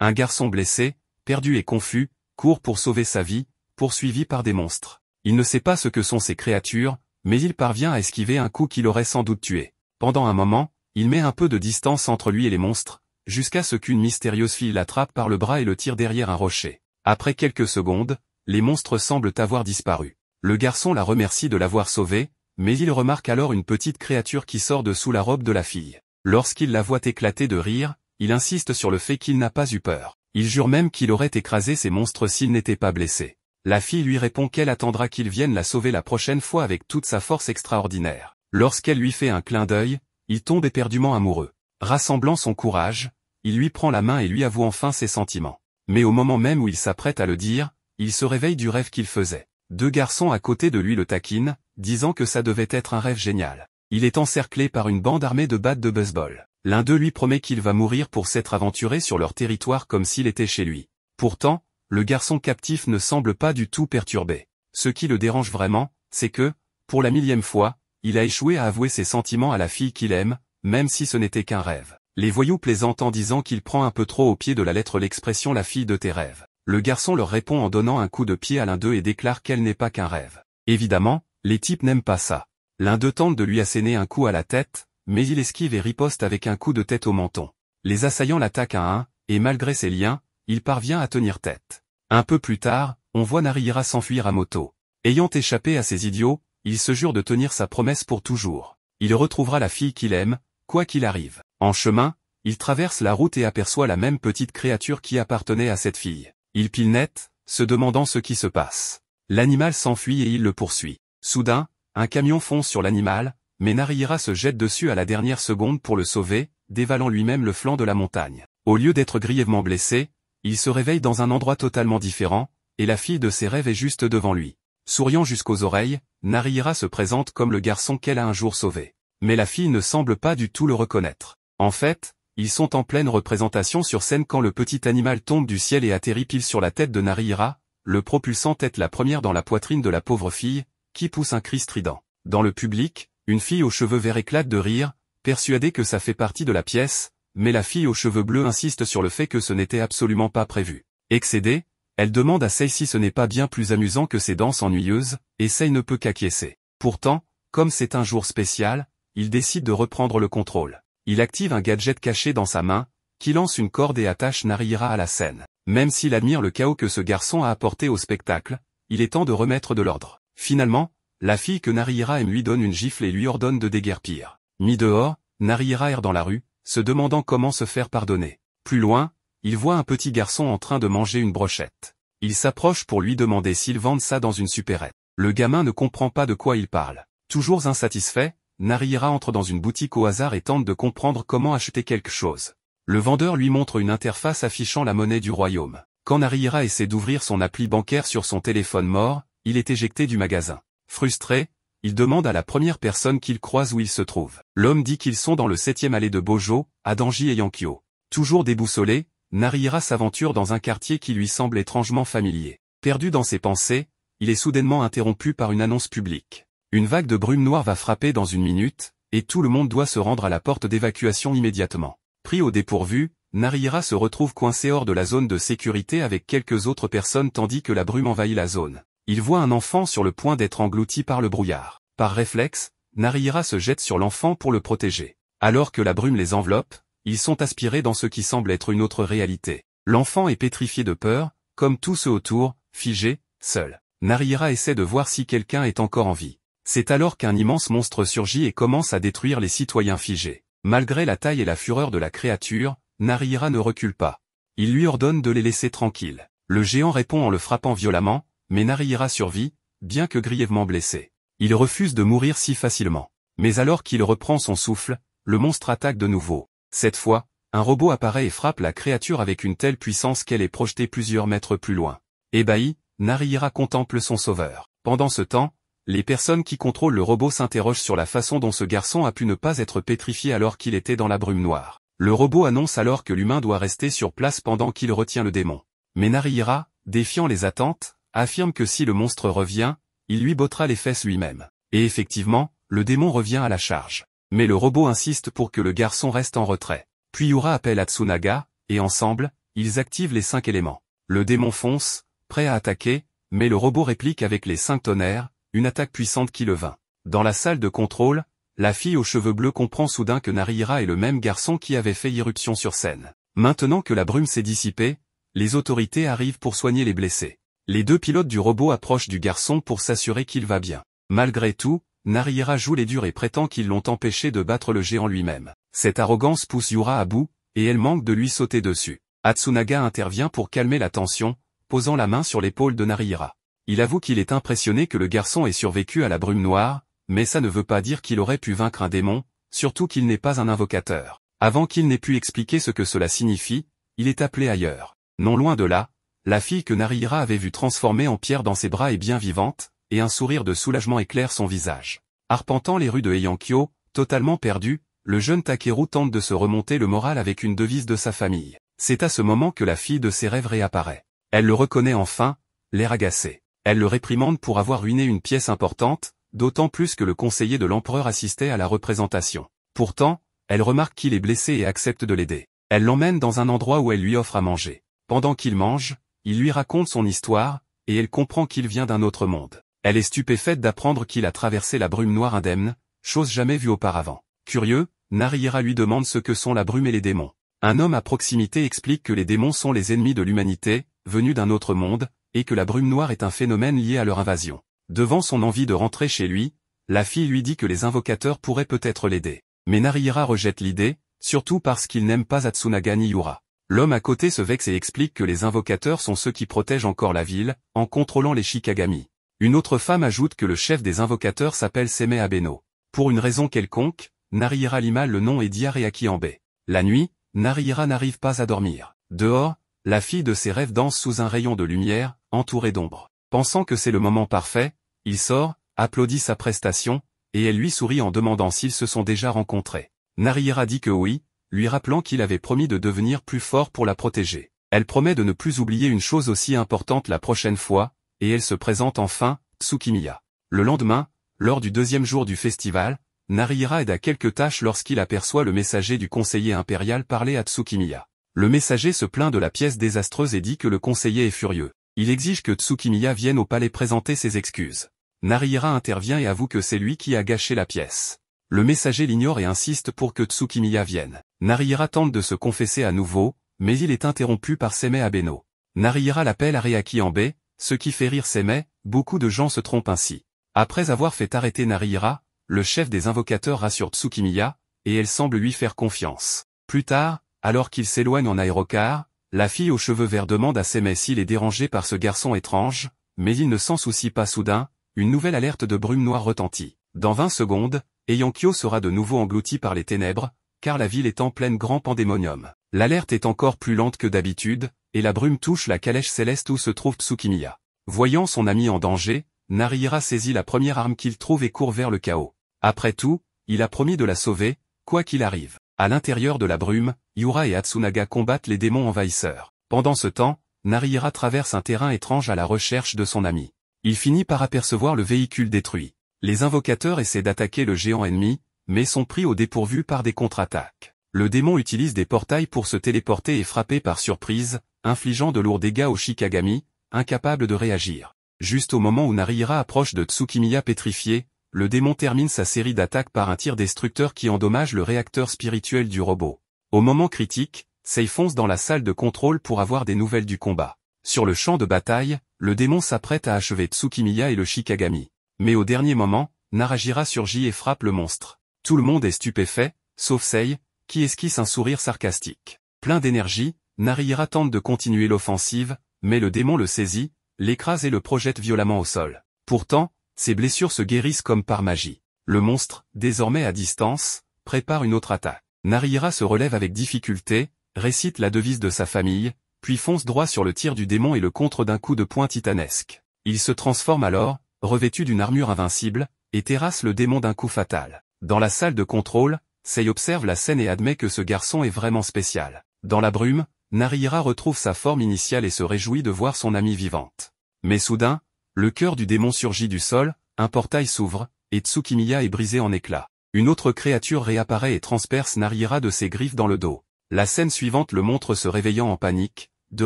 Un garçon blessé, perdu et confus, court pour sauver sa vie, poursuivi par des monstres. Il ne sait pas ce que sont ces créatures, mais il parvient à esquiver un coup qui l'aurait sans doute tué. Pendant un moment, il met un peu de distance entre lui et les monstres, jusqu'à ce qu'une mystérieuse fille l'attrape par le bras et le tire derrière un rocher. Après quelques secondes, les monstres semblent avoir disparu. Le garçon la remercie de l'avoir sauvée, mais il remarque alors une petite créature qui sort de sous la robe de la fille. Lorsqu'il la voit éclater de rire, il insiste sur le fait qu'il n'a pas eu peur. Il jure même qu'il aurait écrasé ces monstres s'il n'était pas blessé. La fille lui répond qu'elle attendra qu'il vienne la sauver la prochaine fois avec toute sa force extraordinaire. Lorsqu'elle lui fait un clin d'œil, il tombe éperdument amoureux. Rassemblant son courage, il lui prend la main et lui avoue enfin ses sentiments. Mais au moment même où il s'apprête à le dire, il se réveille du rêve qu'il faisait. Deux garçons à côté de lui le taquinent, disant que ça devait être un rêve génial. Il est encerclé par une bande armée de battes de baseball. L'un d'eux lui promet qu'il va mourir pour s'être aventuré sur leur territoire comme s'il était chez lui. Pourtant, le garçon captif ne semble pas du tout perturbé. Ce qui le dérange vraiment, c'est que, pour la 1000e fois, il a échoué à avouer ses sentiments à la fille qu'il aime, même si ce n'était qu'un rêve. Les voyous plaisantent en disant qu'il prend un peu trop au pied de la lettre l'expression « la fille de tes rêves ». Le garçon leur répond en donnant un coup de pied à l'un d'eux et déclare qu'elle n'est pas qu'un rêve. Évidemment, les types n'aiment pas ça. L'un d'eux tente de lui asséner un coup à la tête, mais il esquive et riposte avec un coup de tête au menton. Les assaillants l'attaquent à un, et malgré ses liens, il parvient à tenir tête. Un peu plus tard, on voit Narihira s'enfuir à moto. Ayant échappé à ces idiots, il se jure de tenir sa promesse pour toujours. Il retrouvera la fille qu'il aime, quoi qu'il arrive. En chemin, il traverse la route et aperçoit la même petite créature qui appartenait à cette fille. Il pile net, se demandant ce qui se passe. L'animal s'enfuit et il le poursuit. Soudain, un camion fonce sur l'animal, mais Narihira se jette dessus à la dernière seconde pour le sauver, dévalant lui-même le flanc de la montagne. Au lieu d'être grièvement blessé, il se réveille dans un endroit totalement différent, et la fille de ses rêves est juste devant lui. Souriant jusqu'aux oreilles, Narihira se présente comme le garçon qu'elle a un jour sauvé. Mais la fille ne semble pas du tout le reconnaître. En fait, ils sont en pleine représentation sur scène quand le petit animal tombe du ciel et atterrit pile sur la tête de Narihira, le propulsant tête la première dans la poitrine de la pauvre fille, qui pousse un cri strident. Dans le public, une fille aux cheveux verts éclate de rire, persuadée que ça fait partie de la pièce, mais la fille aux cheveux bleus insiste sur le fait que ce n'était absolument pas prévu. Excédée, elle demande à Sei si ce n'est pas bien plus amusant que ces danses ennuyeuses, et Sei ne peut qu'acquiescer. Pourtant, comme c'est un jour spécial, il décide de reprendre le contrôle. Il active un gadget caché dans sa main, qui lance une corde et attache Narihira à la scène. Même s'il admire le chaos que ce garçon a apporté au spectacle, il est temps de remettre de l'ordre. Finalement, la fille que Narihira aime lui donne une gifle et lui ordonne de déguerpir. Mis dehors, Narihira erre dans la rue, se demandant comment se faire pardonner. Plus loin, il voit un petit garçon en train de manger une brochette. Il s'approche pour lui demander s'ils vendent ça dans une supérette. Le gamin ne comprend pas de quoi il parle. Toujours insatisfait, Narihira entre dans une boutique au hasard et tente de comprendre comment acheter quelque chose. Le vendeur lui montre une interface affichant la monnaie du royaume. Quand Narihira essaie d'ouvrir son appli bancaire sur son téléphone mort, il est éjecté du magasin. Frustré, il demande à la première personne qu'il croise où il se trouve. L'homme dit qu'ils sont dans le 7e allée de Bojo, à Danji et Yankyo. Toujours déboussolé, Narihira s'aventure dans un quartier qui lui semble étrangement familier. Perdu dans ses pensées, il est soudainement interrompu par une annonce publique. Une vague de brume noire va frapper dans une minute, et tout le monde doit se rendre à la porte d'évacuation immédiatement. Pris au dépourvu, Narihira se retrouve coincé hors de la zone de sécurité avec quelques autres personnes tandis que la brume envahit la zone. Il voit un enfant sur le point d'être englouti par le brouillard. Par réflexe, Narihira se jette sur l'enfant pour le protéger. Alors que la brume les enveloppe, ils sont aspirés dans ce qui semble être une autre réalité. L'enfant est pétrifié de peur, comme tous ceux autour, figé, seul. Narihira essaie de voir si quelqu'un est encore en vie. C'est alors qu'un immense monstre surgit et commence à détruire les citoyens figés. Malgré la taille et la fureur de la créature, Narihira ne recule pas. Il lui ordonne de les laisser tranquilles. Le géant répond en le frappant violemment, mais Narihira survit, bien que grièvement blessé. Il refuse de mourir si facilement. Mais alors qu'il reprend son souffle, le monstre attaque de nouveau. Cette fois, un robot apparaît et frappe la créature avec une telle puissance qu'elle est projetée plusieurs mètres plus loin. Ébahi, Narihira contemple son sauveur. Pendant ce temps, les personnes qui contrôlent le robot s'interrogent sur la façon dont ce garçon a pu ne pas être pétrifié alors qu'il était dans la brume noire. Le robot annonce alors que l'humain doit rester sur place pendant qu'il retient le démon. Mais Narihira, défiant les attentes, affirme que si le monstre revient, il lui bottera les fesses lui-même. Et effectivement, le démon revient à la charge. Mais le robot insiste pour que le garçon reste en retrait. Puis Yura appelle à Tsunaga, et ensemble, ils activent les 5 éléments. Le démon fonce, prêt à attaquer, mais le robot réplique avec les 5 tonnerres, une attaque puissante qui le vainc. Dans la salle de contrôle, la fille aux cheveux bleus comprend soudain que Narihira est le même garçon qui avait fait irruption sur scène. Maintenant que la brume s'est dissipée, les autorités arrivent pour soigner les blessés. Les 2 pilotes du robot approchent du garçon pour s'assurer qu'il va bien. Malgré tout, Narihira joue les durs et prétend qu'ils l'ont empêché de battre le géant lui-même. Cette arrogance pousse Yura à bout, et elle manque de lui sauter dessus. Atsunaga intervient pour calmer la tension, posant la main sur l'épaule de Narihira. Il avoue qu'il est impressionné que le garçon ait survécu à la brume noire, mais ça ne veut pas dire qu'il aurait pu vaincre un démon, surtout qu'il n'est pas un invocateur. Avant qu'il n'ait pu expliquer ce que cela signifie, il est appelé ailleurs. Non loin de là, la fille que Narihira avait vue transformée en pierre dans ses bras est bien vivante, et un sourire de soulagement éclaire son visage. Arpentant les rues de Heiankyo, totalement perdu, le jeune Takeru tente de se remonter le moral avec une devise de sa famille. C'est à ce moment que la fille de ses rêves réapparaît. Elle le reconnaît enfin, l'air agacé. Elle le réprimande pour avoir ruiné une pièce importante, d'autant plus que le conseiller de l'empereur assistait à la représentation. Pourtant, elle remarque qu'il est blessé et accepte de l'aider. Elle l'emmène dans un endroit où elle lui offre à manger. Pendant qu'il mange, il lui raconte son histoire, et elle comprend qu'il vient d'un autre monde. Elle est stupéfaite d'apprendre qu'il a traversé la brume noire indemne, chose jamais vue auparavant. Curieux, Narihira lui demande ce que sont la brume et les démons. Un homme à proximité explique que les démons sont les ennemis de l'humanité, venus d'un autre monde, et que la brume noire est un phénomène lié à leur invasion. Devant son envie de rentrer chez lui, la fille lui dit que les invocateurs pourraient peut-être l'aider. Mais Narihira rejette l'idée, surtout parce qu'il n'aime pas Atsunaga ni Yura. L'homme à côté se vexe et explique que les invocateurs sont ceux qui protègent encore la ville, en contrôlant les Shikagami. Une autre femme ajoute que le chef des invocateurs s'appelle Seimei Abeno. Pour une raison quelconque, Narihira lit mal le nom et dit Areaki Ambe. La nuit, Narihira n'arrive pas à dormir. Dehors, la fille de ses rêves danse sous un rayon de lumière, entourée d'ombre. Pensant que c'est le moment parfait, il sort, applaudit sa prestation, et elle lui sourit en demandant s'ils se sont déjà rencontrés. Narihira dit que oui, lui rappelant qu'il avait promis de devenir plus fort pour la protéger. Elle promet de ne plus oublier une chose aussi importante la prochaine fois, et elle se présente enfin, Tsukimiya. Le lendemain, lors du 2e jour du festival, Narihira aide à quelques tâches lorsqu'il aperçoit le messager du conseiller impérial parler à Tsukimiya. Le messager se plaint de la pièce désastreuse et dit que le conseiller est furieux. Il exige que Tsukimiya vienne au palais présenter ses excuses. Narihira intervient et avoue que c'est lui qui a gâché la pièce. Le messager l'ignore et insiste pour que Tsukimiya vienne. Narihira tente de se confesser à nouveau, mais il est interrompu par Seimei Abeno. Narihira l'appelle Areaki Ambe, ce qui fait rire Seimei, beaucoup de gens se trompent ainsi. Après avoir fait arrêter Narihira, le chef des invocateurs rassure Tsukimiya, et elle semble lui faire confiance. Plus tard, alors qu'il s'éloigne en aérocar, la fille aux cheveux verts demande à Seimei s'il est dérangé par ce garçon étrange, mais il ne s'en soucie pas. Soudain, une nouvelle alerte de brume noire retentit. Dans 20 secondes, Heiankyo sera de nouveau englouti par les ténèbres, car la ville est en pleine grand pandémonium. L'alerte est encore plus lente que d'habitude, et la brume touche la calèche céleste où se trouve Tsukimiya. Voyant son ami en danger, Narihira saisit la première arme qu'il trouve et court vers le chaos. Après tout, il a promis de la sauver, quoi qu'il arrive. À l'intérieur de la brume, Yura et Atsunaga combattent les démons envahisseurs. Pendant ce temps, Narihira traverse un terrain étrange à la recherche de son ami. Il finit par apercevoir le véhicule détruit. Les invocateurs essaient d'attaquer le géant ennemi, mais sont pris au dépourvu par des contre-attaques. Le démon utilise des portails pour se téléporter et frapper par surprise, infligeant de lourds dégâts aux Shikagami, incapables de réagir. Juste au moment où Narihira approche de Tsukimiya pétrifié, le démon termine sa série d'attaques par un tir destructeur qui endommage le réacteur spirituel du robot. Au moment critique, Sei fonce dans la salle de contrôle pour avoir des nouvelles du combat. Sur le champ de bataille, le démon s'apprête à achever Tsukimiya et le Shikagami. Mais au dernier moment, Narajira surgit et frappe le monstre. Tout le monde est stupéfait, sauf Sei, qui esquisse un sourire sarcastique. Plein d'énergie, Narihira tente de continuer l'offensive, mais le démon le saisit, l'écrase et le projette violemment au sol. Pourtant, ses blessures se guérissent comme par magie. Le monstre, désormais à distance, prépare une autre attaque. Narihira se relève avec difficulté, récite la devise de sa famille, puis fonce droit sur le tir du démon et le contre d'un coup de poing titanesque. Il se transforme alors, revêtu d'une armure invincible, et terrasse le démon d'un coup fatal. Dans la salle de contrôle, Sei observe la scène et admet que ce garçon est vraiment spécial. Dans la brume, Narihira retrouve sa forme initiale et se réjouit de voir son amie vivante. Mais soudain, le cœur du démon surgit du sol, un portail s'ouvre, et Tsukimiya est brisé en éclats. Une autre créature réapparaît et transperce Narihira de ses griffes dans le dos. La scène suivante le montre se réveillant en panique, de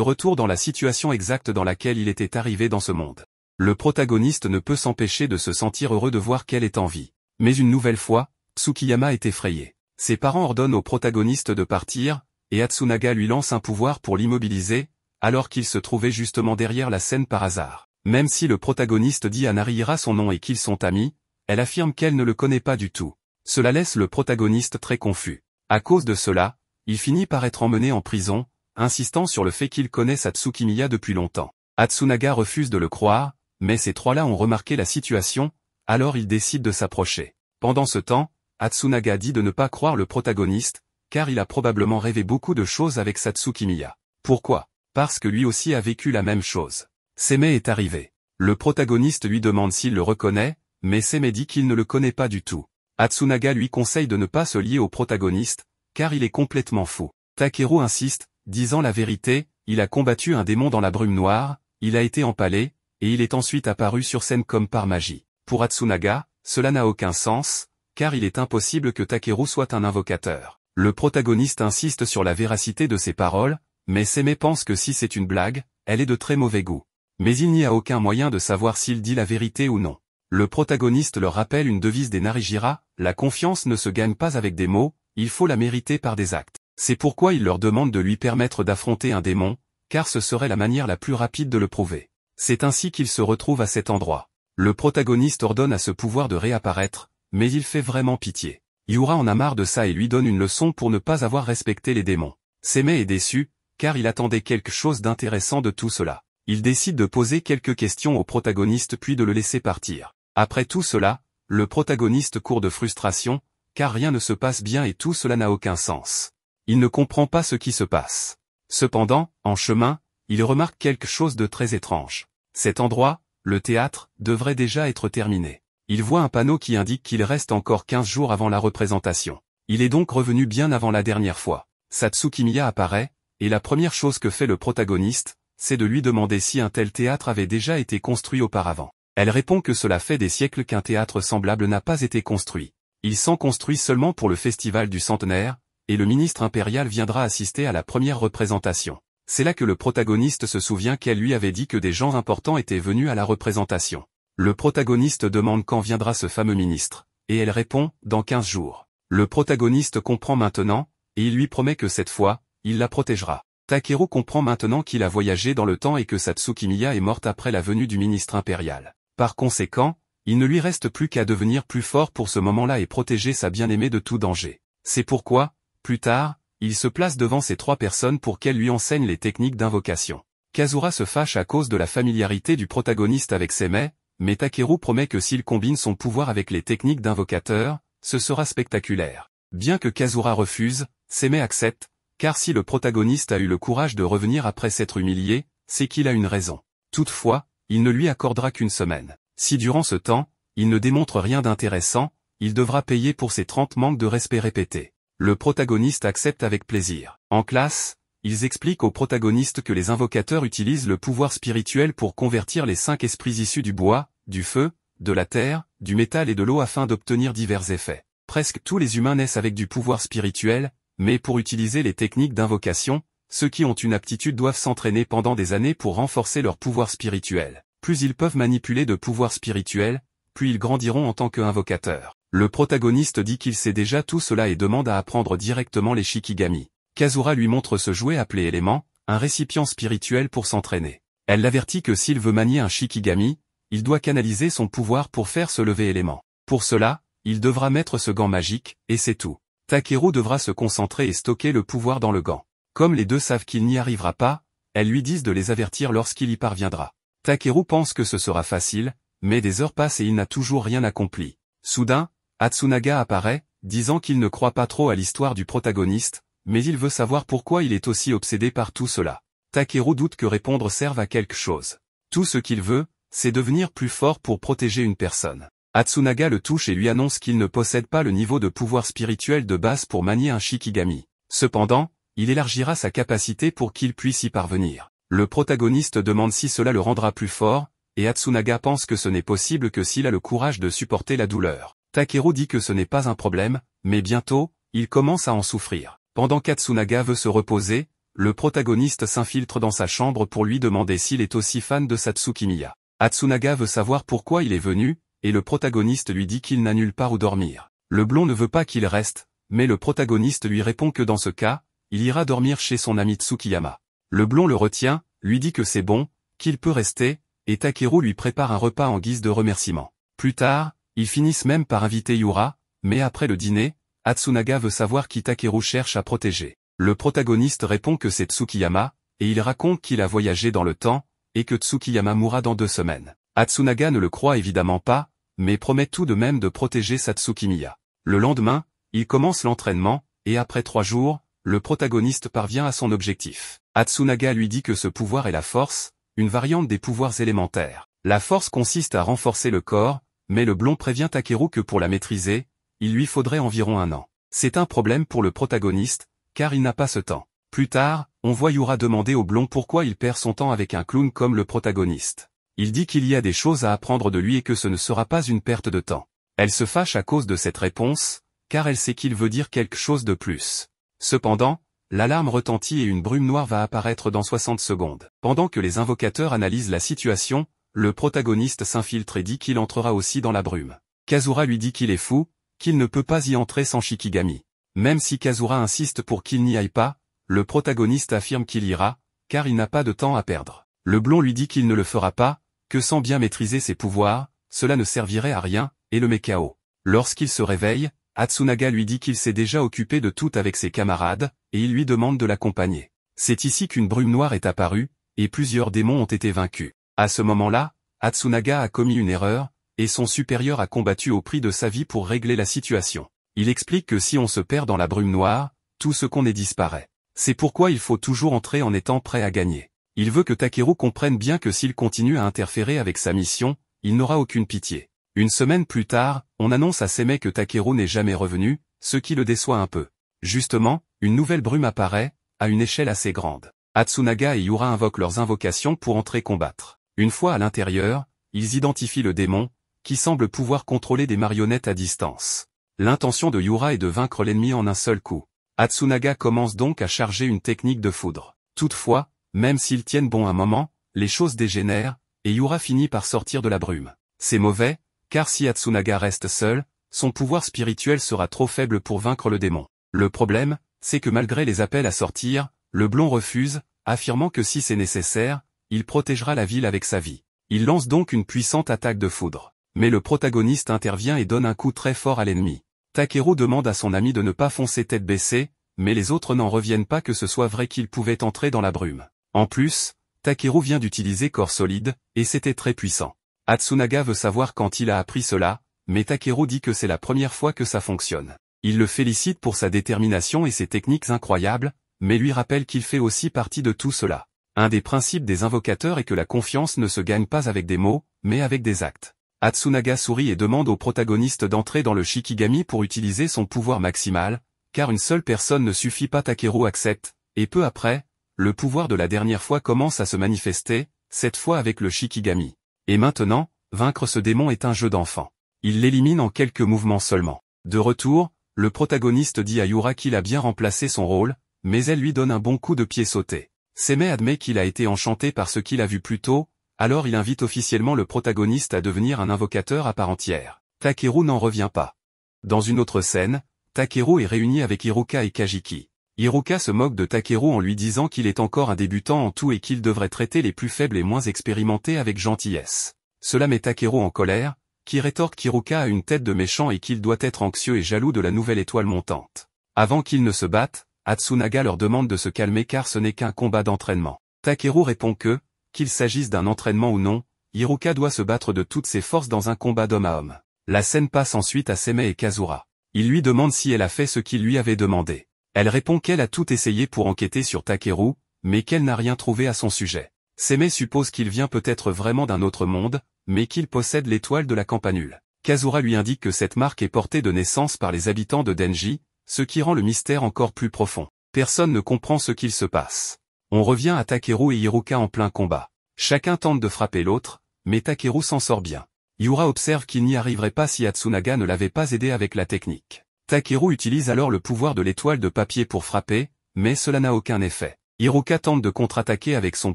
retour dans la situation exacte dans laquelle il était arrivé dans ce monde. Le protagoniste ne peut s'empêcher de se sentir heureux de voir qu'elle est en vie. Mais une nouvelle fois, Tsukiyama est effrayé. Ses parents ordonnent au protagoniste de partir, et Atsunaga lui lance un pouvoir pour l'immobiliser, alors qu'il se trouvait justement derrière la scène par hasard. Même si le protagoniste dit à Narihira son nom et qu'ils sont amis, elle affirme qu'elle ne le connaît pas du tout. Cela laisse le protagoniste très confus. À cause de cela, il finit par être emmené en prison, insistant sur le fait qu'il connaît sa Tsukimiya depuis longtemps. Atsunaga refuse de le croire, mais ces trois-là ont remarqué la situation, alors ils décident de s'approcher. Pendant ce temps, Atsunaga dit de ne pas croire le protagoniste, car il a probablement rêvé beaucoup de choses avec sa Tsukimiya. Pourquoi? Parce que lui aussi a vécu la même chose. Seme est arrivé. Le protagoniste lui demande s'il le reconnaît, mais Seme dit qu'il ne le connaît pas du tout. Atsunaga lui conseille de ne pas se lier au protagoniste, car il est complètement fou. Takeru insiste, disant la vérité, il a combattu un démon dans la brume noire, il a été empalé, et il est ensuite apparu sur scène comme par magie. Pour Atsunaga, cela n'a aucun sens, car il est impossible que Takeru soit un invocateur. Le protagoniste insiste sur la véracité de ses paroles, mais Seme pense que si c'est une blague, elle est de très mauvais goût. Mais il n'y a aucun moyen de savoir s'il dit la vérité ou non. Le protagoniste leur rappelle une devise des Narihira, la confiance ne se gagne pas avec des mots, il faut la mériter par des actes. C'est pourquoi il leur demande de lui permettre d'affronter un démon, car ce serait la manière la plus rapide de le prouver. C'est ainsi qu'il se retrouve à cet endroit. Le protagoniste ordonne à ce pouvoir de réapparaître, mais il fait vraiment pitié. Yura en a marre de ça et lui donne une leçon pour ne pas avoir respecté les démons. Seme est déçu, car il attendait quelque chose d'intéressant de tout cela. Il décide de poser quelques questions au protagoniste puis de le laisser partir. Après tout cela, le protagoniste court de frustration, car rien ne se passe bien et tout cela n'a aucun sens. Il ne comprend pas ce qui se passe. Cependant, en chemin, il remarque quelque chose de très étrange. Cet endroit, le théâtre, devrait déjà être terminé. Il voit un panneau qui indique qu'il reste encore 15 jours avant la représentation. Il est donc revenu bien avant la dernière fois. Sa Tsukimiya apparaît, et la première chose que fait le protagoniste, c'est de lui demander si un tel théâtre avait déjà été construit auparavant. Elle répond que cela fait des siècles qu'un théâtre semblable n'a pas été construit. Il s'en construit seulement pour le festival du centenaire, et le ministre impérial viendra assister à la première représentation. C'est là que le protagoniste se souvient qu'elle lui avait dit que des gens importants étaient venus à la représentation. Le protagoniste demande quand viendra ce fameux ministre, et elle répond, dans 15 jours. Le protagoniste comprend maintenant, et il lui promet que cette fois, il la protégera. Takeru comprend maintenant qu'il a voyagé dans le temps et que sa Tsukimiya est morte après la venue du ministre impérial. Par conséquent, il ne lui reste plus qu'à devenir plus fort pour ce moment-là et protéger sa bien-aimée de tout danger. C'est pourquoi, plus tard, il se place devant ces trois personnes pour qu'elles lui enseignent les techniques d'invocation. Kazura se fâche à cause de la familiarité du protagoniste avec Seme, mais Takeru promet que s'il combine son pouvoir avec les techniques d'invocateur, ce sera spectaculaire. Bien que Kazura refuse, Seme accepte, car si le protagoniste a eu le courage de revenir après s'être humilié, c'est qu'il a une raison. Toutefois, il ne lui accordera qu'une semaine. Si durant ce temps, il ne démontre rien d'intéressant, il devra payer pour ses 30 manques de respect répétés. Le protagoniste accepte avec plaisir. En classe, ils expliquent au protagoniste que les invocateurs utilisent le pouvoir spirituel pour convertir les 5 esprits issus du bois, du feu, de la terre, du métal et de l'eau afin d'obtenir divers effets. Presque tous les humains naissent avec du pouvoir spirituel, mais pour utiliser les techniques d'invocation, ceux qui ont une aptitude doivent s'entraîner pendant des années pour renforcer leur pouvoir spirituel. Plus ils peuvent manipuler de pouvoir spirituel, plus ils grandiront en tant qu'invocateurs. Le protagoniste dit qu'il sait déjà tout cela et demande à apprendre directement les Shikigami. Kazura lui montre ce jouet appelé élément, un récipient spirituel pour s'entraîner. Elle l'avertit que s'il veut manier un Shikigami, il doit canaliser son pouvoir pour faire se lever élément. Pour cela, il devra mettre ce gant magique, et c'est tout. Takeru devra se concentrer et stocker le pouvoir dans le gant. Comme les deux savent qu'il n'y arrivera pas, elles lui disent de les avertir lorsqu'il y parviendra. Takeru pense que ce sera facile, mais des heures passent et il n'a toujours rien accompli. Soudain, Atsunaga apparaît, disant qu'il ne croit pas trop à l'histoire du protagoniste, mais il veut savoir pourquoi il est aussi obsédé par tout cela. Takeru doute que répondre serve à quelque chose. Tout ce qu'il veut, c'est devenir plus fort pour protéger une personne. Atsunaga le touche et lui annonce qu'il ne possède pas le niveau de pouvoir spirituel de base pour manier un Shikigami. Cependant, il élargira sa capacité pour qu'il puisse y parvenir. Le protagoniste demande si cela le rendra plus fort, et Atsunaga pense que ce n'est possible que s'il a le courage de supporter la douleur. Takeru dit que ce n'est pas un problème, mais bientôt, il commence à en souffrir. Pendant qu'Atsunaga veut se reposer, le protagoniste s'infiltre dans sa chambre pour lui demander s'il est aussi fan de Satsuki Miya. Atsunaga veut savoir pourquoi il est venu, et le protagoniste lui dit qu'il n'a nulle part où dormir. Le blond ne veut pas qu'il reste, mais le protagoniste lui répond que dans ce cas, il ira dormir chez son ami Tsukiyama. Le blond le retient, lui dit que c'est bon, qu'il peut rester, et Takeru lui prépare un repas en guise de remerciement. Plus tard, ils finissent même par inviter Yura, mais après le dîner, Atsunaga veut savoir qui Takeru cherche à protéger. Le protagoniste répond que c'est Tsukiyama, et il raconte qu'il a voyagé dans le temps, et que Tsukiyama mourra dans 2 semaines. Atsunaga ne le croit évidemment pas, mais promet tout de même de protéger Satsuki Miya. Le lendemain, il commence l'entraînement, et après 3 jours, le protagoniste parvient à son objectif. Atsunaga lui dit que ce pouvoir est la force, une variante des pouvoirs élémentaires. La force consiste à renforcer le corps, mais le blond prévient Takeru que pour la maîtriser, il lui faudrait environ 1 an. C'est un problème pour le protagoniste, car il n'a pas ce temps. Plus tard, on voit Yura demander au blond pourquoi il perd son temps avec un clown comme le protagoniste. Il dit qu'il y a des choses à apprendre de lui et que ce ne sera pas une perte de temps. Elle se fâche à cause de cette réponse, car elle sait qu'il veut dire quelque chose de plus. Cependant, l'alarme retentit et une brume noire va apparaître dans 60 secondes. Pendant que les invocateurs analysent la situation, le protagoniste s'infiltre et dit qu'il entrera aussi dans la brume. Kazura lui dit qu'il est fou, qu'il ne peut pas y entrer sans Shikigami. Même si Kazura insiste pour qu'il n'y aille pas, le protagoniste affirme qu'il ira, car il n'a pas de temps à perdre. Le blond lui dit qu'il ne le fera pas, que sans bien maîtriser ses pouvoirs, cela ne servirait à rien, et le met KO. Lorsqu'il se réveille, Atsunaga lui dit qu'il s'est déjà occupé de tout avec ses camarades, et il lui demande de l'accompagner. C'est ici qu'une brume noire est apparue, et plusieurs démons ont été vaincus. À ce moment-là, Atsunaga a commis une erreur, et son supérieur a combattu au prix de sa vie pour régler la situation. Il explique que si on se perd dans la brume noire, tout ce qu'on est disparaît. C'est pourquoi il faut toujours entrer en étant prêt à gagner. Il veut que Takeru comprenne bien que s'il continue à interférer avec sa mission, il n'aura aucune pitié. Une semaine plus tard, on annonce à Seimei que Takeru n'est jamais revenu, ce qui le déçoit un peu. Justement, une nouvelle brume apparaît, à une échelle assez grande. Atsunaga et Yura invoquent leurs invocations pour entrer combattre. Une fois à l'intérieur, ils identifient le démon, qui semble pouvoir contrôler des marionnettes à distance. L'intention de Yura est de vaincre l'ennemi en un seul coup. Atsunaga commence donc à charger une technique de foudre. Toutefois, même s'ils tiennent bon un moment, les choses dégénèrent, et Yura finit par sortir de la brume. C'est mauvais, car si Atsunaga reste seul, son pouvoir spirituel sera trop faible pour vaincre le démon. Le problème, c'est que malgré les appels à sortir, le blond refuse, affirmant que si c'est nécessaire, il protégera la ville avec sa vie. Il lance donc une puissante attaque de foudre. Mais le protagoniste intervient et donne un coup très fort à l'ennemi. Takeru demande à son ami de ne pas foncer tête baissée, mais les autres n'en reviennent pas que ce soit vrai qu'il pouvait entrer dans la brume. En plus, Takeru vient d'utiliser corps solide, et c'était très puissant. Atsunaga veut savoir quand il a appris cela, mais Takeru dit que c'est la première fois que ça fonctionne. Il le félicite pour sa détermination et ses techniques incroyables, mais lui rappelle qu'il fait aussi partie de tout cela. Un des principes des invocateurs est que la confiance ne se gagne pas avec des mots, mais avec des actes. Atsunaga sourit et demande au protagoniste d'entrer dans le Shikigami pour utiliser son pouvoir maximal, car une seule personne ne suffit pas. Takeru accepte, et peu après, le pouvoir de la dernière fois commence à se manifester, cette fois avec le Shikigami. Et maintenant, vaincre ce démon est un jeu d'enfant. Il l'élimine en quelques mouvements seulement. De retour, le protagoniste dit à Yura qu'il a bien remplacé son rôle, mais elle lui donne un bon coup de pied sauté. Seimei admet qu'il a été enchanté par ce qu'il a vu plus tôt, alors il invite officiellement le protagoniste à devenir un invocateur à part entière. Takeru n'en revient pas. Dans une autre scène, Takeru est réuni avec Iruka et Kajiki. Iruka se moque de Takeru en lui disant qu'il est encore un débutant en tout et qu'il devrait traiter les plus faibles et moins expérimentés avec gentillesse. Cela met Takeru en colère, qui rétorque qu'Iruka a une tête de méchant et qu'il doit être anxieux et jaloux de la nouvelle étoile montante. Avant qu'ils ne se battent, Atsunaga leur demande de se calmer car ce n'est qu'un combat d'entraînement. Takeru répond que, qu'il s'agisse d'un entraînement ou non, Iruka doit se battre de toutes ses forces dans un combat d'homme à homme. La scène passe ensuite à Seimei et Kazura. Il lui demande si elle a fait ce qu'il lui avait demandé. Elle répond qu'elle a tout essayé pour enquêter sur Takeru, mais qu'elle n'a rien trouvé à son sujet. Seimei suppose qu'il vient peut-être vraiment d'un autre monde, mais qu'il possède l'étoile de la campanule. Kazura lui indique que cette marque est portée de naissance par les habitants de Denji, ce qui rend le mystère encore plus profond. Personne ne comprend ce qu'il se passe. On revient à Takeru et Iruka en plein combat. Chacun tente de frapper l'autre, mais Takeru s'en sort bien. Yura observe qu'il n'y arriverait pas si Atsunaga ne l'avait pas aidé avec la technique. Takeru utilise alors le pouvoir de l'étoile de papier pour frapper, mais cela n'a aucun effet. Hiruka tente de contre-attaquer avec son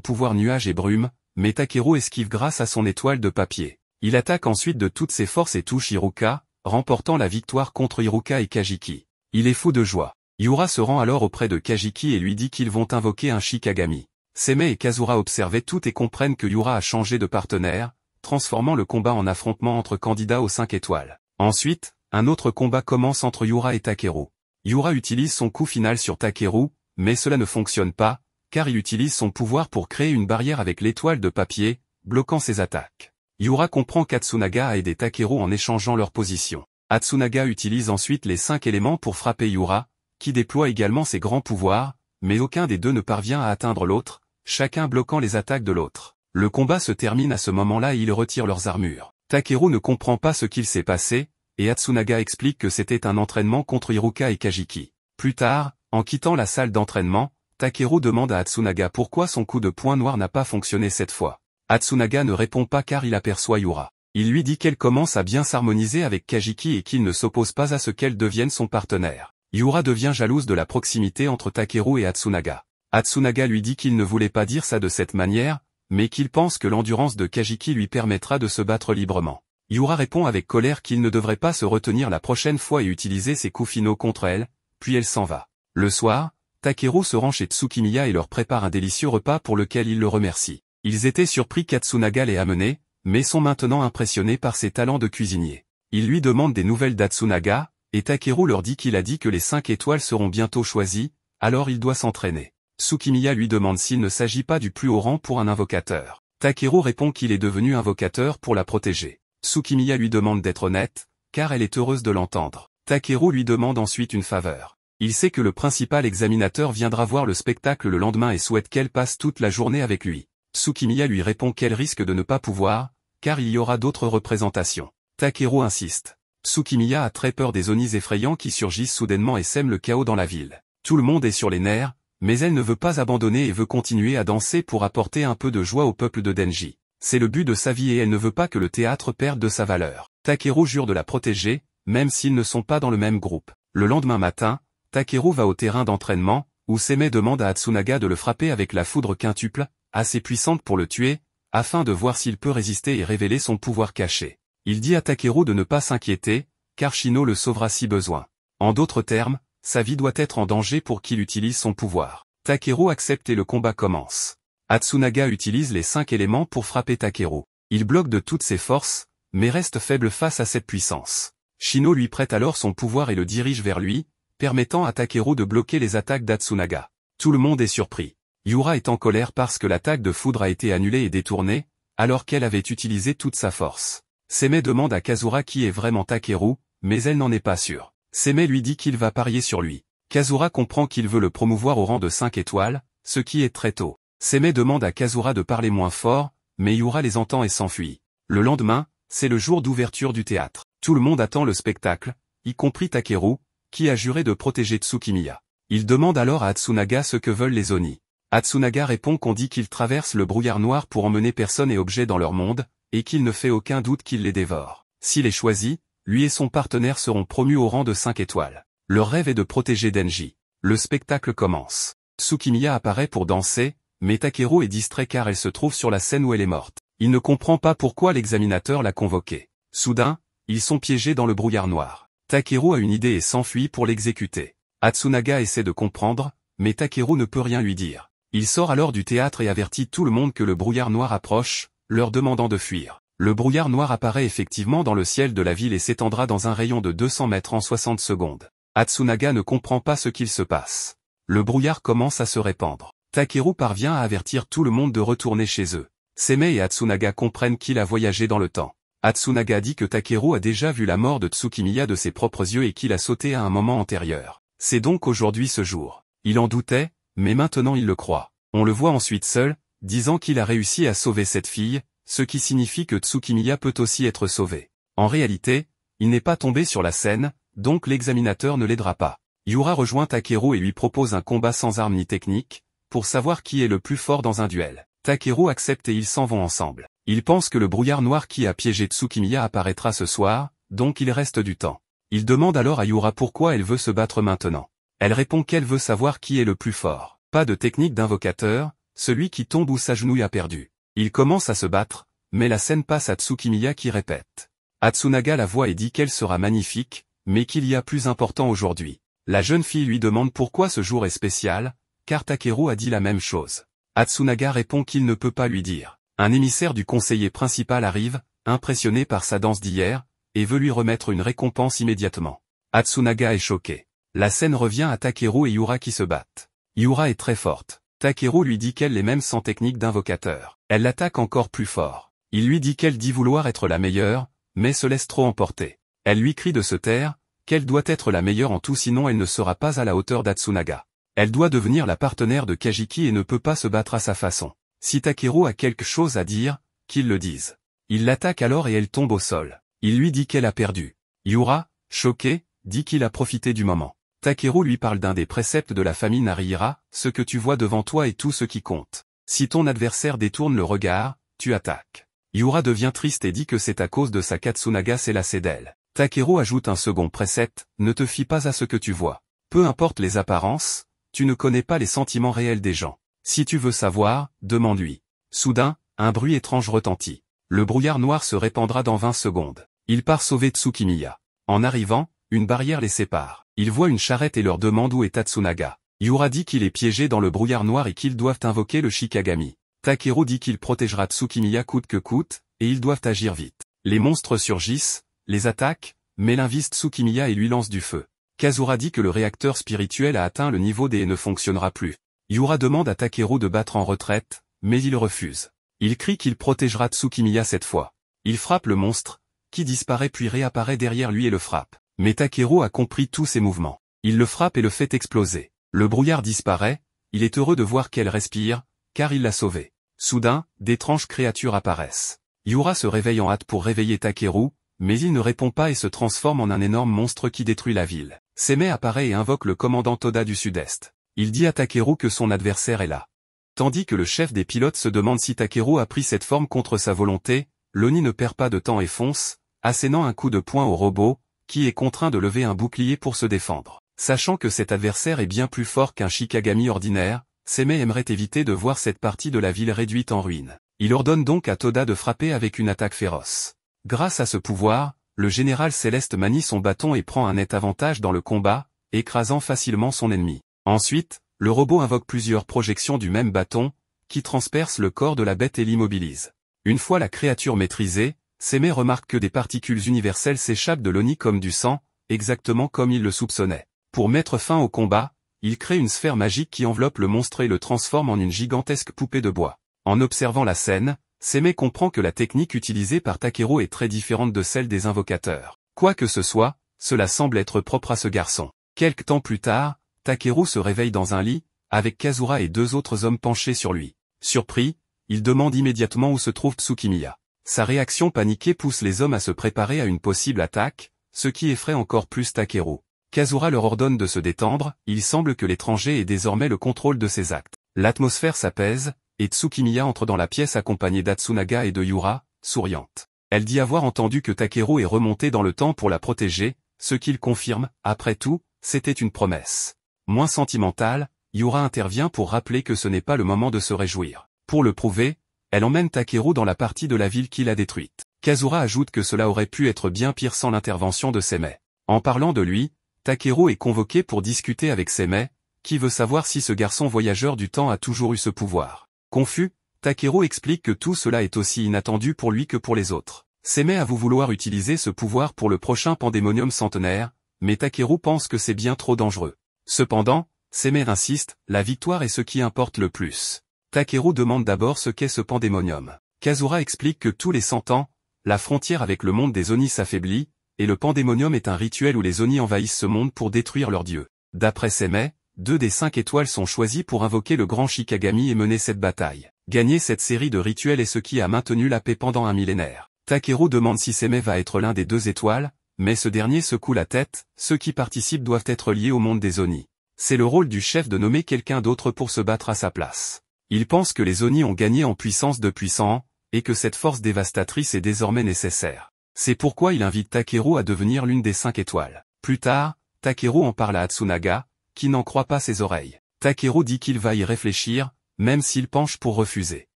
pouvoir nuage et brume, mais Takeru esquive grâce à son étoile de papier. Il attaque ensuite de toutes ses forces et touche Hiruka, remportant la victoire contre Hiruka et Kajiki. Il est fou de joie. Yura se rend alors auprès de Kajiki et lui dit qu'ils vont invoquer un Shikagami. Seme et Kazura observent tout et comprennent que Yura a changé de partenaire, transformant le combat en affrontement entre candidats aux 5 étoiles. Ensuite, un autre combat commence entre Yura et Takeru. Yura utilise son coup final sur Takeru, mais cela ne fonctionne pas, car il utilise son pouvoir pour créer une barrière avec l'étoile de papier, bloquant ses attaques. Yura comprend qu'Atsunaga a aidé Takeru en échangeant leur position. Atsunaga utilise ensuite les 5 éléments pour frapper Yura, qui déploie également ses grands pouvoirs, mais aucun des deux ne parvient à atteindre l'autre, chacun bloquant les attaques de l'autre. Le combat se termine à ce moment-là et ils retirent leurs armures. Takeru ne comprend pas ce qu'il s'est passé, et Atsunaga explique que c'était un entraînement contre Hiruka et Kajiki. Plus tard, en quittant la salle d'entraînement, Takeru demande à Atsunaga pourquoi son coup de poing noir n'a pas fonctionné cette fois. Atsunaga ne répond pas car il aperçoit Yura. Il lui dit qu'elle commence à bien s'harmoniser avec Kajiki et qu'il ne s'oppose pas à ce qu'elle devienne son partenaire. Yura devient jalouse de la proximité entre Takeru et Atsunaga. Atsunaga lui dit qu'il ne voulait pas dire ça de cette manière, mais qu'il pense que l'endurance de Kajiki lui permettra de se battre librement. Yura répond avec colère qu'il ne devrait pas se retenir la prochaine fois et utiliser ses coups finaux contre elle, puis elle s'en va. Le soir, Takeru se rend chez Tsukimiya et leur prépare un délicieux repas pour lequel il le remercie. Ils étaient surpris qu'Atsunaga l'ait amené, mais sont maintenant impressionnés par ses talents de cuisinier. Ils lui demandent des nouvelles d'Atsunaga, et Takeru leur dit qu'il a dit que les 5 étoiles seront bientôt choisies, alors il doit s'entraîner. Tsukimiya lui demande s'il ne s'agit pas du plus haut rang pour un invocateur. Takeru répond qu'il est devenu invocateur pour la protéger. Tsukimiya lui demande d'être honnête, car elle est heureuse de l'entendre. Takeru lui demande ensuite une faveur. Il sait que le principal examinateur viendra voir le spectacle le lendemain et souhaite qu'elle passe toute la journée avec lui. Tsukimiya lui répond qu'elle risque de ne pas pouvoir, car il y aura d'autres représentations. Takeru insiste. Tsukimiya a très peur des Onis effrayants qui surgissent soudainement et sèment le chaos dans la ville. Tout le monde est sur les nerfs, mais elle ne veut pas abandonner et veut continuer à danser pour apporter un peu de joie au peuple de Denji. C'est le but de sa vie et elle ne veut pas que le théâtre perde de sa valeur. Takeru jure de la protéger, même s'ils ne sont pas dans le même groupe. Le lendemain matin, Takeru va au terrain d'entraînement, où Seme demande à Atsunaga de le frapper avec la foudre quintuple, assez puissante pour le tuer, afin de voir s'il peut résister et révéler son pouvoir caché. Il dit à Takeru de ne pas s'inquiéter, car Shino le sauvera si besoin. En d'autres termes, sa vie doit être en danger pour qu'il utilise son pouvoir. Takeru accepte et le combat commence. Atsunaga utilise les 5 éléments pour frapper Takeru. Il bloque de toutes ses forces, mais reste faible face à cette puissance. Shino lui prête alors son pouvoir et le dirige vers lui, permettant à Takeru de bloquer les attaques d'Atsunaga. Tout le monde est surpris. Yura est en colère parce que l'attaque de foudre a été annulée et détournée, alors qu'elle avait utilisé toute sa force. Seme demande à Kazura qui est vraiment Takeru, mais elle n'en est pas sûre. Seme lui dit qu'il va parier sur lui. Kazura comprend qu'il veut le promouvoir au rang de 5 étoiles, ce qui est très tôt. Seme demande à Kazura de parler moins fort, mais Yura les entend et s'enfuit. Le lendemain, c'est le jour d'ouverture du théâtre. Tout le monde attend le spectacle, y compris Takeru, qui a juré de protéger Tsukimiya. Il demande alors à Atsunaga ce que veulent les Oni. Atsunaga répond qu'on dit qu'ils traversent le brouillard noir pour emmener personnes et objets dans leur monde, et qu'il ne fait aucun doute qu'il les dévore. S'il est choisi, lui et son partenaire seront promus au rang de 5 étoiles. Leur rêve est de protéger Denji. Le spectacle commence. Tsukimiya apparaît pour danser, mais Takeru est distrait car elle se trouve sur la scène où elle est morte. Il ne comprend pas pourquoi l'examinateur l'a convoquée. Soudain, ils sont piégés dans le brouillard noir. Takeru a une idée et s'enfuit pour l'exécuter. Atsunaga essaie de comprendre, mais Takeru ne peut rien lui dire. Il sort alors du théâtre et avertit tout le monde que le brouillard noir approche, leur demandant de fuir. Le brouillard noir apparaît effectivement dans le ciel de la ville et s'étendra dans un rayon de 200 mètres en 60 secondes. Atsunaga ne comprend pas ce qu'il se passe. Le brouillard commence à se répandre. Takeru parvient à avertir tout le monde de retourner chez eux. Seme et Atsunaga comprennent qu'il a voyagé dans le temps. Atsunaga dit que Takeru a déjà vu la mort de Tsukimiya de ses propres yeux et qu'il a sauté à un moment antérieur. C'est donc aujourd'hui ce jour. Il en doutait, mais maintenant il le croit. On le voit ensuite seul, disant qu'il a réussi à sauver cette fille, ce qui signifie que Tsukimiya peut aussi être sauvé. En réalité, il n'est pas tombé sur la scène, donc l'examinateur ne l'aidera pas. Yura rejoint Takeru et lui propose un combat sans armes ni technique, pour savoir qui est le plus fort dans un duel. Takeru accepte et ils s'en vont ensemble. Il pense que le brouillard noir qui a piégé Tsukimiya apparaîtra ce soir, donc il reste du temps. Il demande alors à Yura pourquoi elle veut se battre maintenant. Elle répond qu'elle veut savoir qui est le plus fort. Pas de technique d'invocateur, celui qui tombe ou s'agenouille a perdu. Il commence à se battre, mais la scène passe à Tsukimiya qui répète. Atsunaga la voit et dit qu'elle sera magnifique, mais qu'il y a plus important aujourd'hui. La jeune fille lui demande pourquoi ce jour est spécial, car Takeru a dit la même chose. Atsunaga répond qu'il ne peut pas lui dire. Un émissaire du conseiller principal arrive, impressionné par sa danse d'hier, et veut lui remettre une récompense immédiatement. Atsunaga est choqué. La scène revient à Takeru et Yura qui se battent. Yura est très forte. Takeru lui dit qu'elle est même sans technique d'invocateur. Elle l'attaque encore plus fort. Il lui dit qu'elle dit vouloir être la meilleure, mais se laisse trop emporter. Elle lui crie de se taire, qu'elle doit être la meilleure en tout sinon elle ne sera pas à la hauteur d'Atsunaga. Elle doit devenir la partenaire de Kajiki et ne peut pas se battre à sa façon. Si Takeru a quelque chose à dire, qu'il le dise. Il l'attaque alors et elle tombe au sol. Il lui dit qu'elle a perdu. Yura, choqué, dit qu'il a profité du moment. Takeru lui parle d'un des préceptes de la famille Narihira, ce que tu vois devant toi est tout ce qui compte. Si ton adversaire détourne le regard, tu attaques. Yura devient triste et dit que c'est à cause de sa Katsunaga s'est lassée d'elle. Takeru ajoute un second précepte, ne te fie pas à ce que tu vois. Peu importe les apparences, tu ne connais pas les sentiments réels des gens. Si tu veux savoir, demande-lui. Soudain, un bruit étrange retentit. Le brouillard noir se répandra dans 20 secondes. Il part sauver Tsukimiya. En arrivant, une barrière les sépare. Il voit une charrette et leur demande où est Atsunaga. Yura dit qu'il est piégé dans le brouillard noir et qu'ils doivent invoquer le Shikagami. Takeru dit qu'il protégera Tsukimiya coûte que coûte, et ils doivent agir vite. Les monstres surgissent, les attaquent, mais l'un vise Tsukimiya et lui lance du feu. Kazura dit que le réacteur spirituel a atteint le niveau D et ne fonctionnera plus. Yura demande à Takeru de battre en retraite, mais il refuse. Il crie qu'il protégera Tsukimiya cette fois. Il frappe le monstre, qui disparaît puis réapparaît derrière lui et le frappe. Mais Takeru a compris tous ses mouvements. Il le frappe et le fait exploser. Le brouillard disparaît, il est heureux de voir qu'elle respire, car il l'a sauvée. Soudain, d'étranges créatures apparaissent. Yura se réveille en hâte pour réveiller Takeru, mais il ne répond pas et se transforme en un énorme monstre qui détruit la ville. Seme apparaît et invoque le commandant Toda du Sud-Est. Il dit à Takeru que son adversaire est là. Tandis que le chef des pilotes se demande si Takeru a pris cette forme contre sa volonté, l'Oni ne perd pas de temps et fonce, assénant un coup de poing au robot, qui est contraint de lever un bouclier pour se défendre. Sachant que cet adversaire est bien plus fort qu'un Shikagami ordinaire, Seme aimerait éviter de voir cette partie de la ville réduite en ruine. Il ordonne donc à Toda de frapper avec une attaque féroce. Grâce à ce pouvoir, le général Céleste manie son bâton et prend un net avantage dans le combat, écrasant facilement son ennemi. Ensuite, le robot invoque plusieurs projections du même bâton, qui transpercent le corps de la bête et l'immobilise. Une fois la créature maîtrisée, Seme remarque que des particules universelles s'échappent de l'Oni comme du sang, exactement comme il le soupçonnait. Pour mettre fin au combat, il crée une sphère magique qui enveloppe le monstre et le transforme en une gigantesque poupée de bois. En observant la scène, Seme comprend que la technique utilisée par Takeru est très différente de celle des invocateurs. Quoi que ce soit, cela semble être propre à ce garçon. Quelque temps plus tard, Takeru se réveille dans un lit, avec Kazura et deux autres hommes penchés sur lui. Surpris, il demande immédiatement où se trouve Tsukimiya. Sa réaction paniquée pousse les hommes à se préparer à une possible attaque, ce qui effraie encore plus Takeru. Kazura leur ordonne de se détendre, il semble que l'étranger ait désormais le contrôle de ses actes. L'atmosphère s'apaise, et Tsukimiya entre dans la pièce accompagnée d'Atsunaga et de Yura, souriante. Elle dit avoir entendu que Takeru est remonté dans le temps pour la protéger, ce qu'il confirme, après tout, c'était une promesse. Moins sentimentale, Yura intervient pour rappeler que ce n'est pas le moment de se réjouir. Pour le prouver, elle emmène Takeru dans la partie de la ville qu'il a détruite. Kazura ajoute que cela aurait pu être bien pire sans l'intervention de Seme. En parlant de lui, Takeru est convoqué pour discuter avec Seme, qui veut savoir si ce garçon voyageur du temps a toujours eu ce pouvoir. Confus, Takeru explique que tout cela est aussi inattendu pour lui que pour les autres. Seme avoue vouloir utiliser ce pouvoir pour le prochain pandémonium centenaire, mais Takeru pense que c'est bien trop dangereux. Cependant, Seme insiste, la victoire est ce qui importe le plus. Takeru demande d'abord ce qu'est ce pandémonium. Kazura explique que tous les 100 ans, la frontière avec le monde des Oni s'affaiblit, et le pandémonium est un rituel où les Oni envahissent ce monde pour détruire leurs dieux. D'après Seme, 2 des 5 étoiles sont choisies pour invoquer le grand Shikagami et mener cette bataille. Gagner cette série de rituels est ce qui a maintenu la paix pendant un millénaire. Takeru demande si Seme va être l'un des 2 étoiles, mais ce dernier secoue la tête, ceux qui participent doivent être liés au monde des Oni. C'est le rôle du chef de nommer quelqu'un d'autre pour se battre à sa place. Il pense que les Oni ont gagné en puissance depuis 100 ans, et que cette force dévastatrice est désormais nécessaire. C'est pourquoi il invite Takeru à devenir l'une des 5 étoiles. Plus tard, Takeru en parle à Atsunaga, qui n'en croit pas ses oreilles. Takeru dit qu'il va y réfléchir, même s'il penche pour refuser.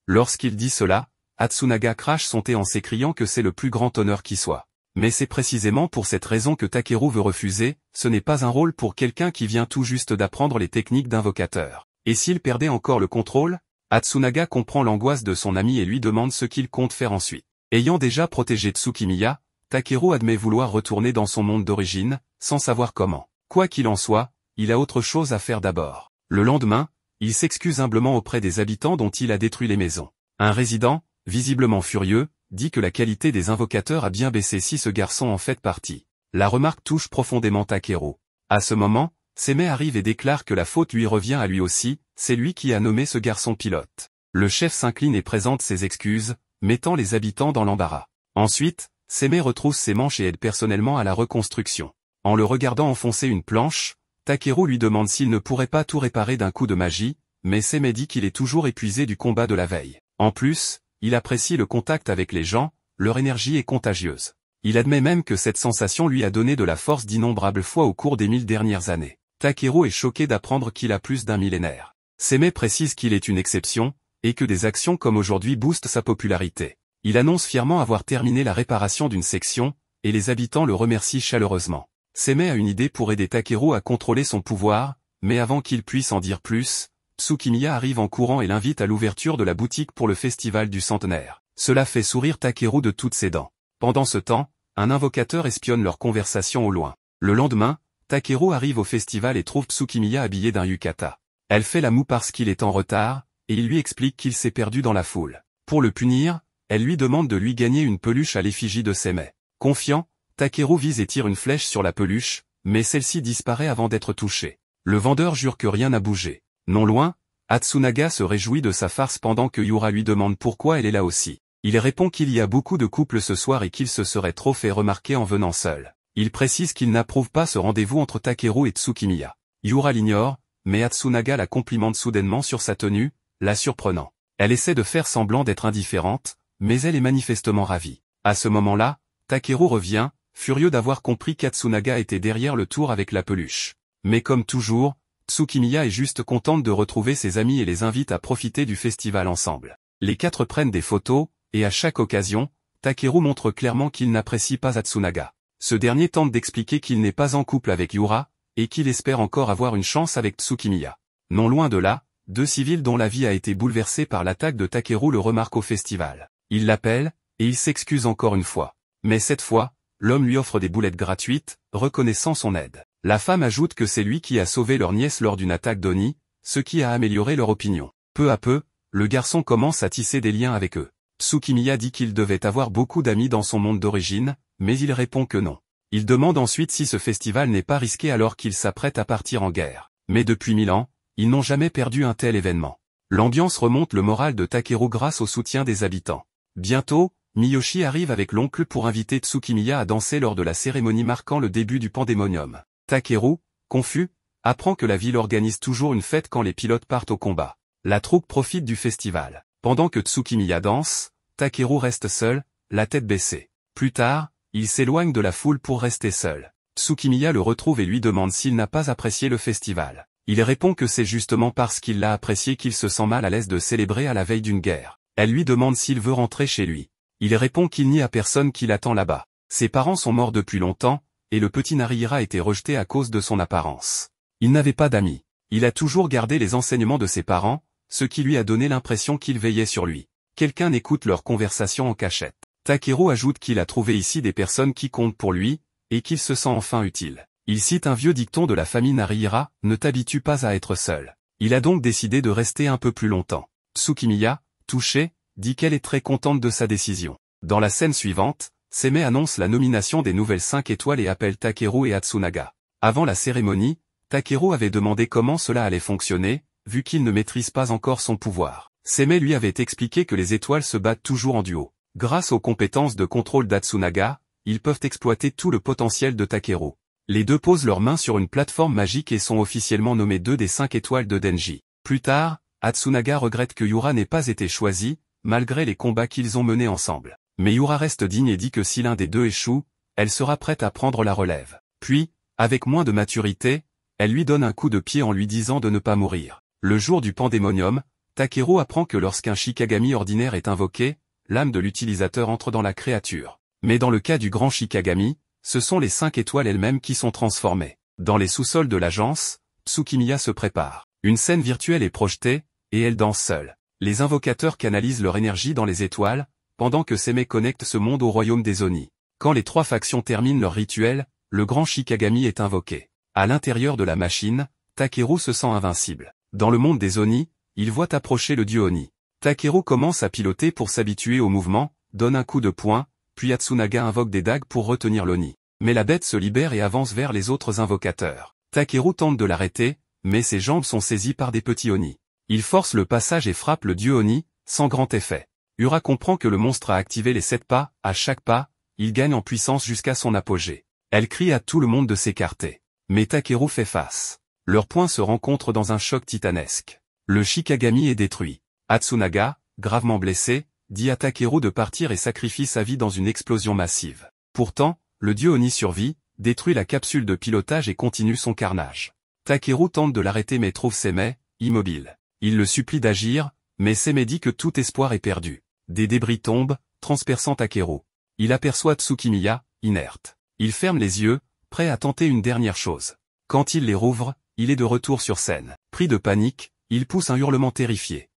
Lorsqu'il dit cela, Atsunaga crache son thé en s'écriant que c'est le plus grand honneur qui soit. Mais c'est précisément pour cette raison que Takeru veut refuser, ce n'est pas un rôle pour quelqu'un qui vient tout juste d'apprendre les techniques d'invocateur. Et s'il perdait encore le contrôle? Atsunaga comprend l'angoisse de son ami et lui demande ce qu'il compte faire ensuite. Ayant déjà protégé Tsukimiya, Takeru admet vouloir retourner dans son monde d'origine, sans savoir comment. Quoi qu'il en soit, il a autre chose à faire d'abord. Le lendemain, il s'excuse humblement auprès des habitants dont il a détruit les maisons. Un résident, visiblement furieux, dit que la qualité des invocateurs a bien baissé si ce garçon en fait partie. La remarque touche profondément Takeru. À ce moment, Seme arrive et déclare que la faute lui revient à lui aussi, c'est lui qui a nommé ce garçon pilote. Le chef s'incline et présente ses excuses, mettant les habitants dans l'embarras. Ensuite, Seme retrousse ses manches et aide personnellement à la reconstruction. En le regardant enfoncer une planche, Takeru lui demande s'il ne pourrait pas tout réparer d'un coup de magie, mais Seme dit qu'il est toujours épuisé du combat de la veille. En plus, il apprécie le contact avec les gens, leur énergie est contagieuse. Il admet même que cette sensation lui a donné de la force d'innombrables fois au cours des 1000 dernières années. Takeru est choqué d'apprendre qu'il a plus d'un millénaire. Seme précise qu'il est une exception, et que des actions comme aujourd'hui boostent sa popularité. Il annonce fièrement avoir terminé la réparation d'une section, et les habitants le remercient chaleureusement. Seme a une idée pour aider Takeru à contrôler son pouvoir, mais avant qu'il puisse en dire plus, Tsukimiya arrive en courant et l'invite à l'ouverture de la boutique pour le festival du centenaire. Cela fait sourire Takeru de toutes ses dents. Pendant ce temps, un invocateur espionne leur conversation au loin. Le lendemain, Takeru arrive au festival et trouve Tsukimiya habillé d'un yukata. Elle fait la moue parce qu'il est en retard, et il lui explique qu'il s'est perdu dans la foule. Pour le punir, elle lui demande de lui gagner une peluche à l'effigie de Seme. Confiant, Takeru vise et tire une flèche sur la peluche, mais celle-ci disparaît avant d'être touchée. Le vendeur jure que rien n'a bougé. Non loin, Atsunaga se réjouit de sa farce pendant que Yura lui demande pourquoi elle est là aussi. Il répond qu'il y a beaucoup de couples ce soir et qu'il se serait trop fait remarquer en venant seul. Il précise qu'il n'approuve pas ce rendez-vous entre Takeru et Tsukimiya. Yura l'ignore, mais Atsunaga la complimente soudainement sur sa tenue, la surprenant. Elle essaie de faire semblant d'être indifférente, mais elle est manifestement ravie. À ce moment-là, Takeru revient, furieux d'avoir compris qu'Atsunaga était derrière le tour avec la peluche. Mais comme toujours, Tsukimiya est juste contente de retrouver ses amis et les invite à profiter du festival ensemble. Les 4 prennent des photos, et à chaque occasion, Takeru montre clairement qu'il n'apprécie pas Atsunaga. Ce dernier tente d'expliquer qu'il n'est pas en couple avec Yura, et qu'il espère encore avoir une chance avec Tsukimiya. Non loin de là, 2 civils dont la vie a été bouleversée par l'attaque de Takeru le remarquent au festival. Ils l'appellent, et il s'excuse encore une fois. Mais cette fois, l'homme lui offre des boulettes gratuites, reconnaissant son aide. La femme ajoute que c'est lui qui a sauvé leur nièce lors d'une attaque d'Oni, ce qui a amélioré leur opinion. Peu à peu, le garçon commence à tisser des liens avec eux. Tsukimiya dit qu'il devait avoir beaucoup d'amis dans son monde d'origine, mais il répond que non. Il demande ensuite si ce festival n'est pas risqué alors qu'il s'apprête à partir en guerre. Mais depuis 1000 ans, ils n'ont jamais perdu un tel événement. L'ambiance remonte le moral de Takeru grâce au soutien des habitants. Bientôt, Miyoshi arrive avec l'oncle pour inviter Tsukimiya à danser lors de la cérémonie marquant le début du pandémonium. Takeru, confus, apprend que la ville organise toujours une fête quand les pilotes partent au combat. La troupe profite du festival. Pendant que Tsukimiya danse, Takeru reste seul, la tête baissée. Plus tard, il s'éloigne de la foule pour rester seul. Tsukimiya le retrouve et lui demande s'il n'a pas apprécié le festival. Il répond que c'est justement parce qu'il l'a apprécié qu'il se sent mal à l'aise de célébrer à la veille d'une guerre. Elle lui demande s'il veut rentrer chez lui. Il répond qu'il n'y a personne qui l'attend là-bas. Ses parents sont morts depuis longtemps, et le petit Narihira a été rejeté à cause de son apparence. Il n'avait pas d'amis. Il a toujours gardé les enseignements de ses parents, ce qui lui a donné l'impression qu'ils veillaient sur lui. Quelqu'un écoute leur conversation en cachette. Takeru ajoute qu'il a trouvé ici des personnes qui comptent pour lui, et qu'il se sent enfin utile. Il cite un vieux dicton de la famille Narihira, « Ne t'habitue pas à être seul ». Il a donc décidé de rester un peu plus longtemps. Tsukimiya, touchée, dit qu'elle est très contente de sa décision. Dans la scène suivante, Seme annonce la nomination des nouvelles 5 étoiles et appelle Takeru et Atsunaga. Avant la cérémonie, Takeru avait demandé comment cela allait fonctionner, vu qu'il ne maîtrise pas encore son pouvoir. Seme lui avait expliqué que les étoiles se battent toujours en duo. Grâce aux compétences de contrôle d'Atsunaga, ils peuvent exploiter tout le potentiel de Takeru. Les deux posent leurs mains sur une plateforme magique et sont officiellement nommés 2 des 5 étoiles de Denji. Plus tard, Atsunaga regrette que Yura n'ait pas été choisi, malgré les combats qu'ils ont menés ensemble. Mais Yura reste digne et dit que si l'un des deux échoue, elle sera prête à prendre la relève. Puis, avec moins de maturité, elle lui donne un coup de pied en lui disant de ne pas mourir. Le jour du pandémonium, Takeru apprend que lorsqu'un Shikagami ordinaire est invoqué, l'âme de l'utilisateur entre dans la créature. Mais dans le cas du grand Shikagami, ce sont les 5 étoiles elles-mêmes qui sont transformées. Dans les sous-sols de l'agence, Tsukimiya se prépare. Une scène virtuelle est projetée, et elle danse seule. Les invocateurs canalisent leur énergie dans les étoiles, pendant que Seme connecte ce monde au royaume des Oni. Quand les 3 factions terminent leur rituel, le grand Shikagami est invoqué. À l'intérieur de la machine, Takeru se sent invincible. Dans le monde des Oni, il voit approcher le dieu Oni. Takeru commence à piloter pour s'habituer au mouvement, donne un coup de poing, puis Atsunaga invoque des dagues pour retenir l'Oni. Mais la bête se libère et avance vers les autres invocateurs. Takeru tente de l'arrêter, mais ses jambes sont saisies par des petits Oni. Il force le passage et frappe le dieu Oni, sans grand effet. Ura comprend que le monstre a activé les 7 pas, à chaque pas, il gagne en puissance jusqu'à son apogée. Elle crie à tout le monde de s'écarter. Mais Takeru fait face. Leurs poings se rencontrent dans un choc titanesque. Le Shikagami est détruit. Atsunaga, gravement blessé, dit à Takeru de partir et sacrifie sa vie dans une explosion massive. Pourtant, le dieu Oni survit, détruit la capsule de pilotage et continue son carnage. Takeru tente de l'arrêter mais trouve Seme, immobile. Il le supplie d'agir, mais Seme dit que tout espoir est perdu. Des débris tombent, transperçant Takeru. Il aperçoit Tsukimiya, inerte. Il ferme les yeux, prêt à tenter une dernière chose. Quand il les rouvre, il est de retour sur scène. Pris de panique, il pousse un hurlement terrifié.